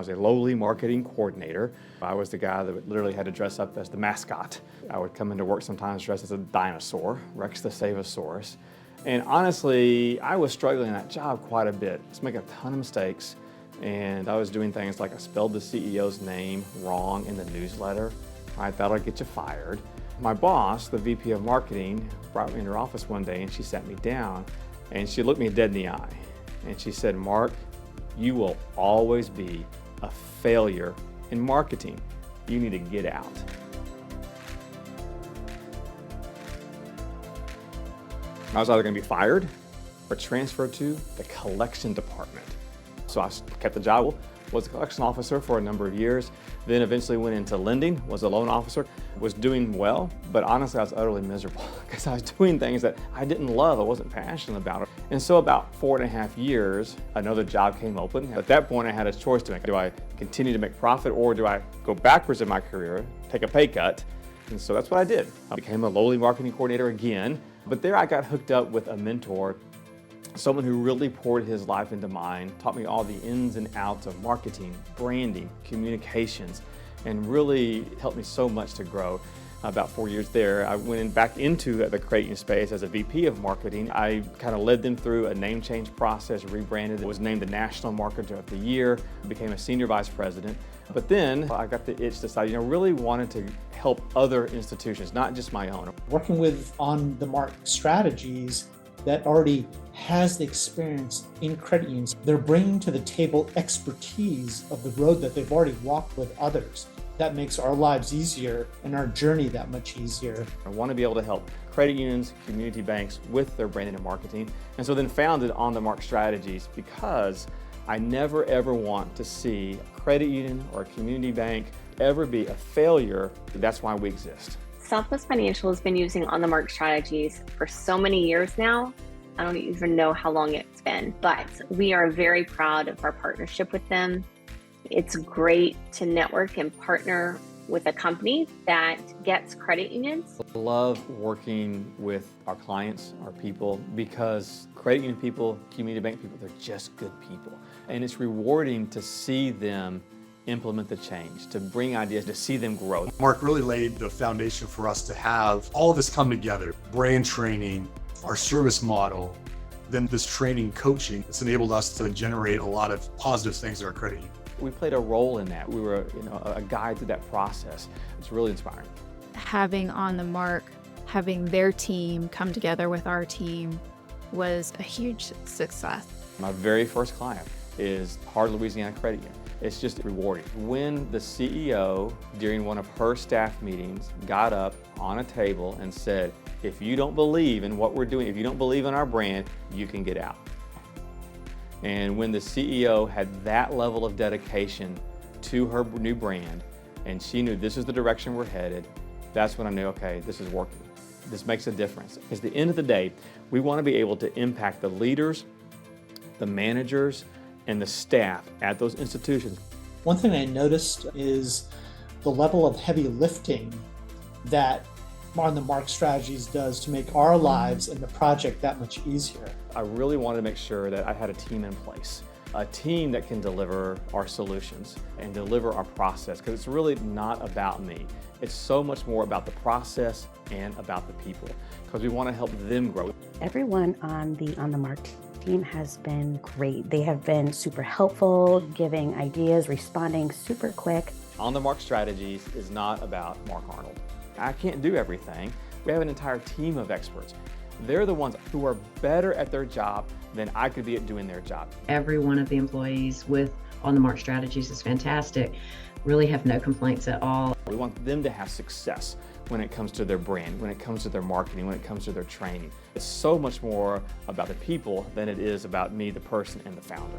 was a lowly marketing coordinator. I was the guy that literally had to dress up as the mascot. I would come into work sometimes dressed as a dinosaur, Rex the Savosaurus. And honestly, I was struggling in that job quite a bit. I was making a ton of mistakes, and I was doing things like I spelled the CEO's name wrong in the newsletter. I thought I'd get you fired. My boss, the VP of marketing, brought me into her office one day and she sat me down and she looked me dead in the eye. And she said, "Mark, you will always be a failure in marketing. You need to get out." I was either going to be fired or transferred to the collection department. So I kept the job, was a collection officer for a number of years, then eventually went into lending, was a loan officer, was doing well, but honestly I was utterly miserable because I was doing things that I didn't love, I wasn't passionate about it. And so about 4.5 years, another job came open. At that point I had a choice to make. Do I continue to make profit or do I go backwards in my career, take a pay cut? And so that's what I did. I became a lowly marketing coordinator again, but there I got hooked up with a mentor, someone who really poured his life into mine, taught me all the ins and outs of marketing, branding, communications, and really helped me so much to grow. About 4 years there, I went back into the credit union space as a VP of marketing. I kind of led them through a name change process, rebranded, was named the National Marketer of the Year, became a Senior Vice President. But then I got the itch to decide, really wanted to help other institutions, not just my own. Working with On the Mark Strategies that already has the experience in credit unions, they're bringing to the table expertise of the road that they've already walked with others. That makes our lives easier and our journey that much easier. I want to be able to help credit unions, community banks with their branding and marketing. And so then founded On the Mark Strategies because I never ever want to see a credit union or a community bank ever be a failure. That's why we exist. Southwest Financial has been using On the Mark Strategies for so many years now. I don't even know how long it's been, but we are very proud of our partnership with them. It's great to network and partner with a company that gets credit unions. I love working with our clients, our people, because credit union people, community bank people, they're just good people. And it's rewarding to see them implement the change, to bring ideas, to see them grow. Mark really laid the foundation for us to have all of this come together. Brand training, our service model, then this training coaching. It's enabled us to generate a lot of positive things in our credit union. We played a role in that. We were a guide to that process. It's really inspiring. Having On the Mark, having their team come together with our team was a huge success. My very first client is Hard Louisiana Credit Union. It's just rewarding. When the CEO, during one of her staff meetings, got up on a table and said, "If you don't believe in what we're doing, if you don't believe in our brand, you can get out." And when the CEO had that level of dedication to her new brand, and she knew this is the direction we're headed, that's when I knew, okay, this is working. This makes a difference. Because at the end of the day, we want to be able to impact the leaders, the managers, and the staff at those institutions. One thing I noticed is the level of heavy lifting that On the Mark Strategies does to make our lives and the project that much easier. I really wanted to make sure that I had a team in place, a team that can deliver our solutions and deliver our process, because it's really not about me. It's so much more about the process and about the people, because we want to help them grow. Everyone on the Mark team has been great. They have been super helpful, giving ideas, responding super quick. On the Mark Strategies is not about Mark Arnold. I can't do everything. We have an entire team of experts. They're the ones who are better at their job than I could be at doing their job. Every one of the employees with On the Mark Strategies is fantastic. Really have no complaints at all. We want them to have success when it comes to their brand, when it comes to their marketing, when it comes to their training. It's so much more about the people than it is about me, the person, and the founder.